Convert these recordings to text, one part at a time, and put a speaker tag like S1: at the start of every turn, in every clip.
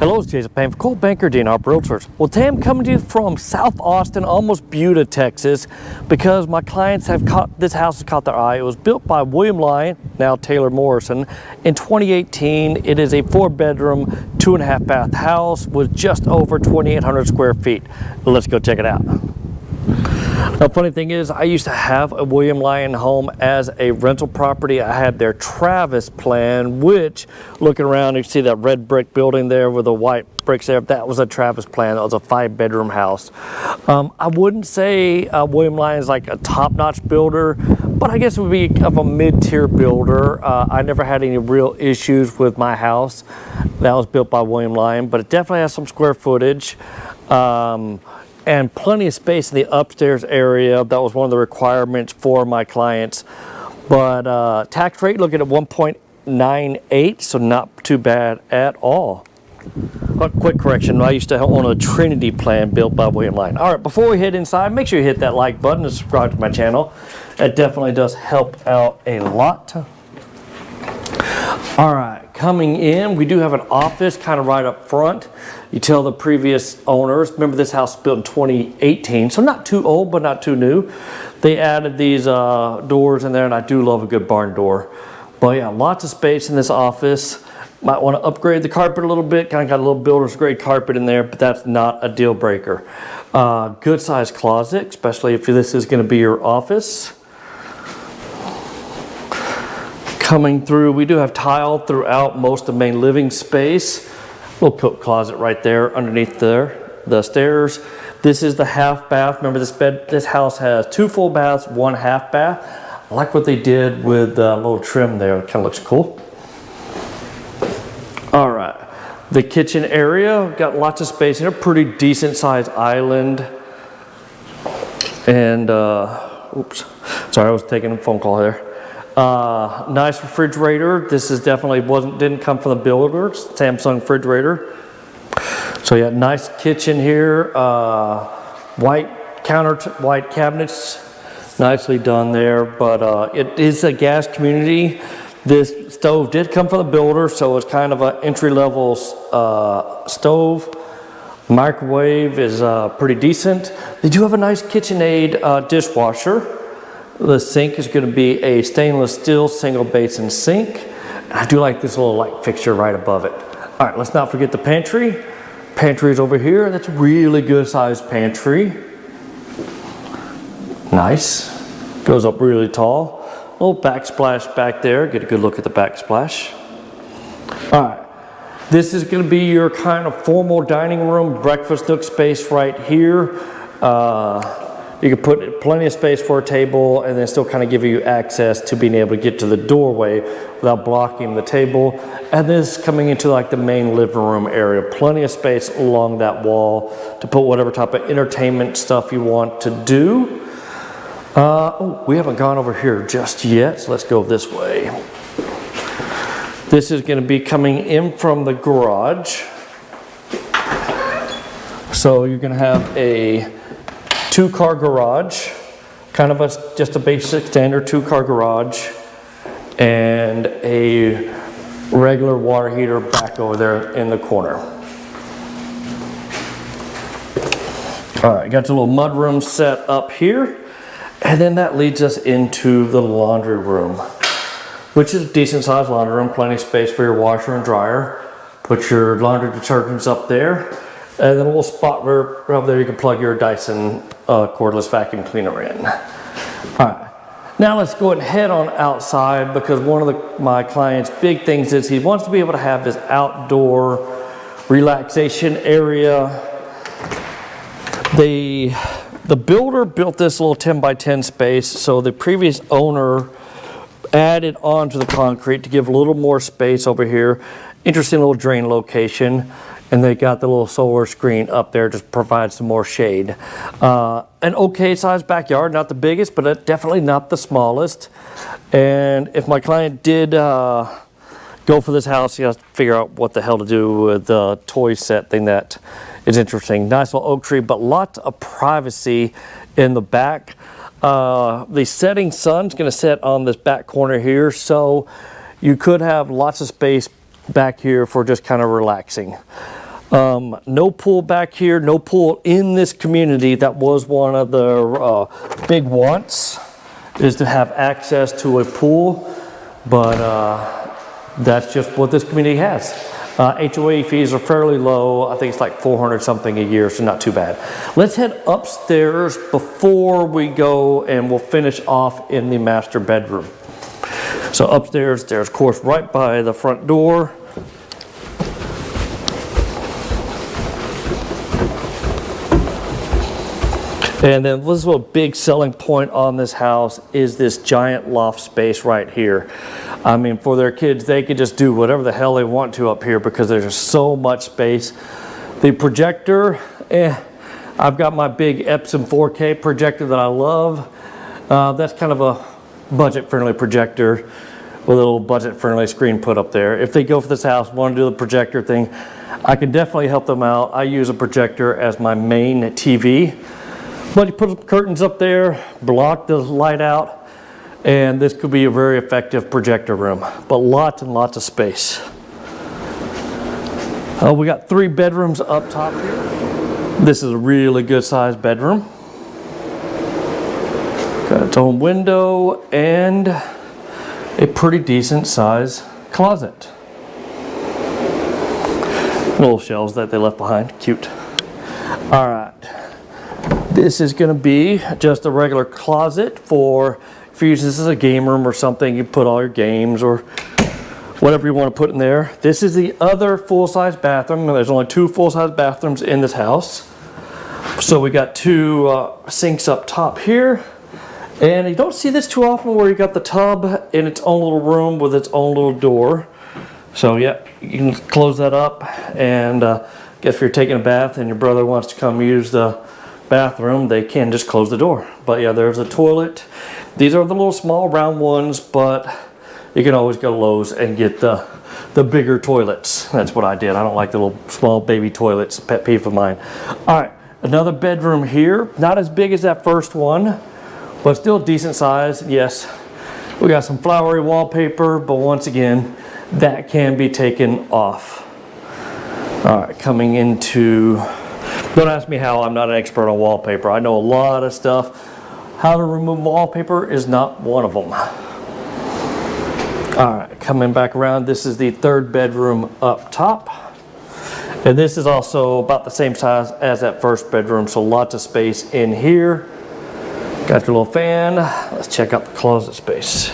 S1: Hello, it's Jason Payne for Coldwell Banker D&R Realtors. Well, today I'm coming to you from South Austin, almost Buda, Texas, because my clients have this house has caught their eye. It was built by William Lyon, now Taylor Morrison, in 2018. It is a 4-bedroom, 2.5-bath house with just over 2,800 square feet. Let's go check it out. The funny thing is, I used to have a William Lyon home as a rental property. I had their Travis plan, which, looking around, you see that red brick building there with the white bricks there. That was a Travis plan. That was a 5-bedroom house. I wouldn't say William Lyon is like a top-notch builder, but I guess it would be of a mid-tier builder. I never had any real issues with my house. That was built by William Lyon, but it definitely has some square footage. And plenty of space in the upstairs area. That was one of the requirements for my clients. But tax rate, looking at 1.98, so not too bad at all. But quick correction, I used to own a Trinity plan built by William Lyon. All right, before we head inside, make sure you hit that like button and subscribe to my channel. That definitely does help out a lot. All right, coming in, we do have an office kind of right up front. You tell the previous owners, remember this house was built in 2018, so not too old, but not too new. They added these doors in there, and I do love a good barn door. But yeah, lots of space in this office. Might want to upgrade the carpet a little bit, kind of got a little builder's grade carpet in there, but that's not a deal breaker. Good sized closet, especially if this is going to be your office. Coming through, we do have tile throughout most of the main living space. Little coat closet right there underneath the stairs. This is the half bath. Remember, this house has 2 full baths, 1 half bath. I like what they did with the little trim there. It kind of looks cool. All right, the kitchen area, got lots of space in a pretty decent sized island. And oops, sorry, I was taking a phone call there. Nice refrigerator. This is definitely didn't come from the builder. It's Samsung refrigerator. So yeah, nice kitchen here. White cabinets, nicely done there. But it is a gas community. This stove did come from the builder, so it's kind of an entry-level stove. Microwave is pretty decent. They do have a nice KitchenAid dishwasher. The sink is going to be a stainless steel single basin sink. And I do like this little light fixture right above it. All right, let's not forget the pantry. Pantry is over here. That's a really good sized pantry. Nice. Goes up really tall. Little backsplash back there. Get a good look at the backsplash. All right. This is going to be your kind of formal dining room, breakfast nook space right here. You can put plenty of space for a table and then still kind of give you access to being able to get to the doorway without blocking the table. And this coming into like the main living room area. Plenty of space along that wall to put whatever type of entertainment stuff you want to do. Oh, we haven't gone over here just yet, so let's go this way. This is going to be coming in from the garage. So you're going to have a 2-car garage, kind of just a basic standard 2-car garage, and a regular water heater back over there in the corner. All right, got your little mud room set up here, and then that leads us into the laundry room, which is a decent sized laundry room, plenty of space for your washer and dryer. Put your laundry detergents up there. And then a little spot where over there you can plug your Dyson cordless vacuum cleaner in. All right, now let's go ahead and head on outside, because one of my client's big things is he wants to be able to have this outdoor relaxation area. The builder built this little 10 by 10 space, so the previous owner added onto the concrete to give a little more space over here. Interesting little drain location. And they got the little solar screen up there, just provides some more shade. An okay sized backyard, not the biggest, but definitely not the smallest. And if my client did go for this house, he has to figure out what the hell to do with the toy set thing. That is interesting. Nice little oak tree, but lots of privacy in the back. The setting sun's gonna set on this back corner here, so you could have lots of space back here for just kind of relaxing. No pool back here, no pool in this community. That was one of the big wants, is to have access to a pool, but that's just what this community has. HOA fees are fairly low. I think it's like 400 something a year, so not too bad. Let's head upstairs before we go, and we'll finish off in the master bedroom. So upstairs, there's of course right by the front door. And then this is a big selling point on this house, is this giant loft space right here. I mean, for their kids, they could just do whatever the hell they want to up here because there's just so much space. The projector, I've got my big Epson 4K projector that I love. That's kind of a budget-friendly projector with a little budget-friendly screen put up there. If they go for this house, want to do the projector thing, I can definitely help them out. I use a projector as my main TV. But you put curtains up there, block the light out, and this could be a very effective projector room. But lots and lots of space. We got 3 bedrooms up top here. This is a really good sized bedroom. Got its own window and a pretty decent sized closet. Little shelves that they left behind, cute. All right. This is going to be just a regular closet for, if you use this as a game room or something, you put all your games or whatever you want to put in there. This is the other full-size bathroom. There's only 2 full-size bathrooms in this house. So we got 2 sinks up top here. And you don't see this too often, where you got the tub in its own little room with its own little door. So yeah, you can close that up, and guess if you're taking a bath and your brother wants to come use the bathroom, they can just close the door. But yeah, there's a toilet. These are the little small round ones, but you can always go to Lowe's and get the bigger toilets. That's what I did. I don't like the little small baby toilets, pet peeve of mine. All right, another bedroom here. Not as big as that first one, but still decent size. Yes, we got some flowery wallpaper, but once again, that can be taken off. All right, coming into, don't ask me how, I'm not an expert on wallpaper. I know a lot of stuff. How to remove wallpaper is not one of them. All right, coming back around, this is the 3rd bedroom up top. And this is also about the same size as that first bedroom, so lots of space in here. Got your little fan. Let's check out the closet space.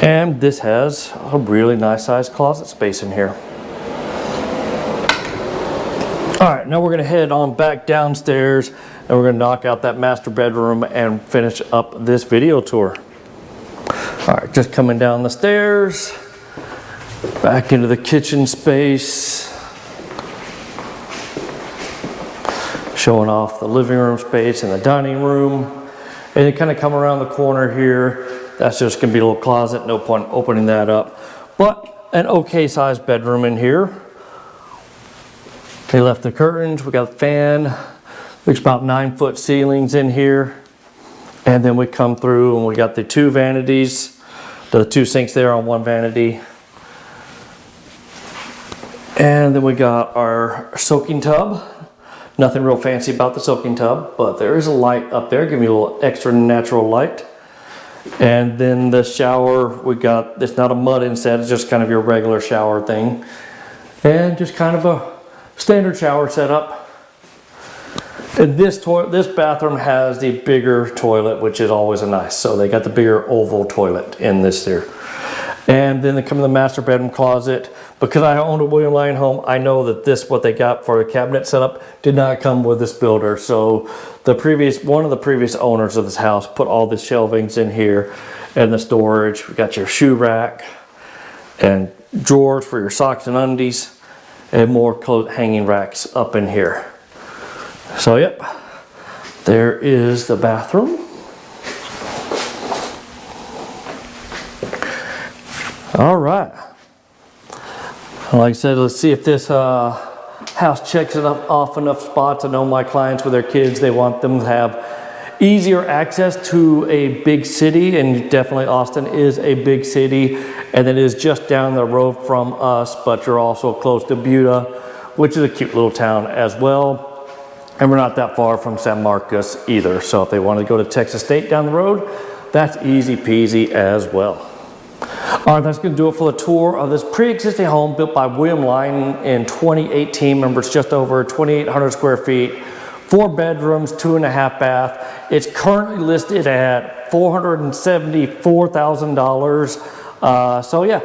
S1: And this has a really nice sized closet space in here. All right, now we're gonna head on back downstairs, and we're gonna knock out that master bedroom and finish up this video tour. All right, just coming down the stairs, back into the kitchen space, showing off the living room space and the dining room. And you kind of come around the corner here, that's just gonna be a little closet, no point opening that up. But an okay sized bedroom in here. They left the curtains, we got a fan. Looks about 9-foot ceilings in here. And then we come through and we got the 2 vanities, the 2 sinks there on 1 vanity. And then we got our soaking tub. Nothing real fancy about the soaking tub, but there is a light up there, give me a little extra natural light. And then the shower, we got, it's not a mud inset, it's just kind of your regular shower thing. And just kind of a standard shower setup. And this bathroom has the bigger toilet, which is always a nice. So they got the bigger oval toilet in this here. And then they come to the master bedroom closet. Because I owned a William Lyon home, I know that this, what they got for the cabinet setup, did not come with this builder. So one of the previous owners of this house put all the shelvings in here and the storage. We got your shoe rack and drawers for your socks and undies, and more clothes hanging racks up in here. So yep, there is the bathroom. All right. Like I said, let's see if this house checks off enough spots. I know my clients with their kids, they want them to have easier access to a big city, and definitely Austin is a big city, and it is just down the road from us, but you're also close to Buda, which is a cute little town as well. And we're not that far from San Marcos either. So if they want to go to Texas State down the road, that's easy peasy as well. All right, that's going to do it for the tour of this pre-existing home built by William Lyon in 2018. Remember, it's just over 2,800 square feet, 4 bedrooms, 2.5 bath. It's currently listed at $474,000. So yeah,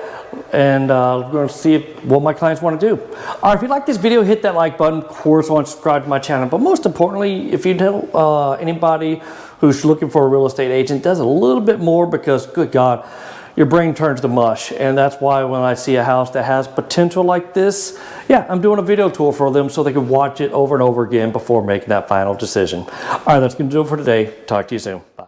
S1: and we're going to see what my clients want to do. All right, if you like this video, hit that like button. Of course, want to subscribe to my channel. But most importantly, if you know anybody who's looking for a real estate agent, does a little bit more, because good God, your brain turns to mush. And that's why when I see a house that has potential like this, yeah, I'm doing a video tour for them so they can watch it over and over again before making that final decision. All right, that's going to do it for today. Talk to you soon. Bye.